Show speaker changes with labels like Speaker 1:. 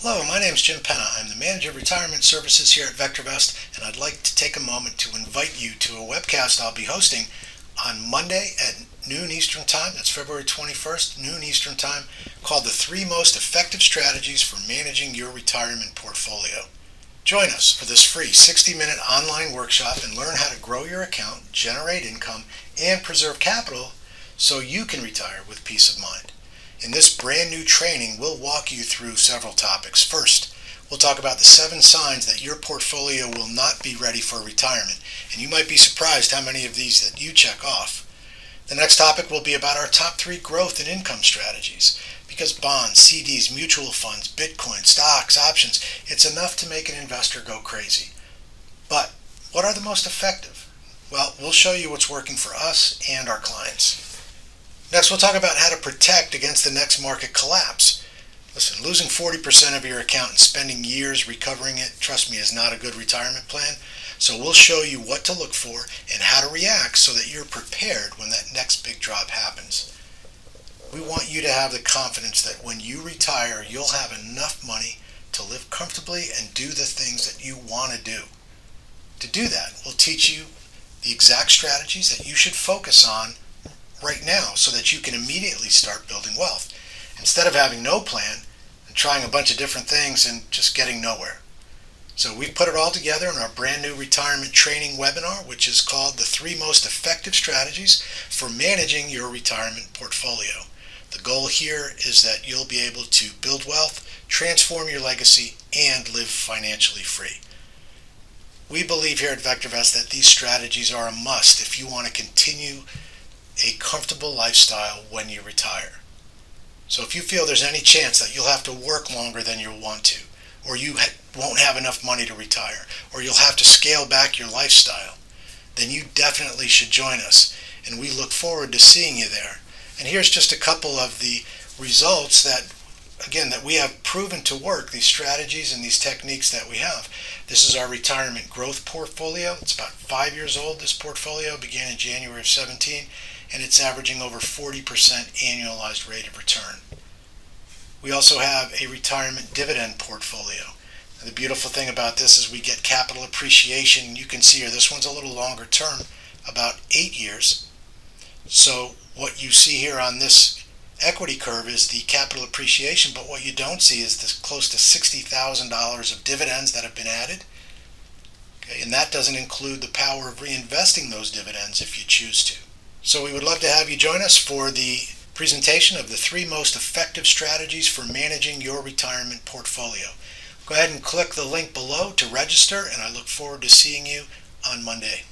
Speaker 1: Hello, my name is Jim Penna. I'm the Manager of Retirement Services here at VectorVest, and I'd like to take a moment to invite you to a webcast I'll be hosting on Monday at noon Eastern Time. That's February 21st, noon Eastern Time, called The 3 Most Effective Strategies for Managing Your Retirement Portfolio. Join us for this free 60-minute online workshop and learn how to grow your account, generate income, and preserve capital so you can retire with peace of mind. In this brand new training, we'll walk you through several topics. First, we'll talk about the 7 signs that your portfolio will not be ready for retirement, and you might be surprised how many of these that you check off. The next topic will be about our top 3 growth and income strategies, because bonds, CDs, mutual funds, Bitcoin, stocks, options, it's enough to make an investor go crazy. But what are the most effective? Well, we'll show you what's working for us and our clients. Next, we'll talk about how to protect against the next market collapse. Listen, losing 40% of your account and spending years recovering it, trust me, is not a good retirement plan. So we'll show you what to look for and how to react so that you're prepared when that next big drop happens. We want you to have the confidence that when you retire, you'll have enough money to live comfortably and do the things that you want to do. To do that, we'll teach you the exact strategies that you should focus on right now so that you can immediately start building wealth instead of having no plan and trying a bunch of different things and just getting nowhere. So we've put it all together in our brand new retirement training webinar, which is called The 3 Most Effective Strategies for Managing Your Retirement Portfolio. The goal here is that you'll be able to build wealth, transform your legacy, and live financially free. We believe here at VectorVest that these strategies are a must if you want to continue a comfortable lifestyle when you retire. So if you feel there's any chance that you'll have to work longer than you'll want to, or you won't have enough money to retire, or you'll have to scale back your lifestyle, then you definitely should join us, and we look forward to seeing you there. And here's just a couple of the results that we have proven to work, these strategies and these techniques that we have. This is our retirement growth portfolio. It's about 5 years old. This portfolio began in January of 17, and it's averaging over 40% annualized rate of return. We also have a retirement dividend portfolio. And the beautiful thing about this is we get capital appreciation. You can see here, this one's a little longer term, about 8 years. So what you see here on this equity curve is the capital appreciation, but what you don't see is this close to $60,000 of dividends that have been added. Okay, and that doesn't include the power of reinvesting those dividends if you choose to. So we would love to have you join us for the presentation of the 3 most effective strategies for managing your retirement portfolio. Go ahead and click the link below to register, and I look forward to seeing you on Monday.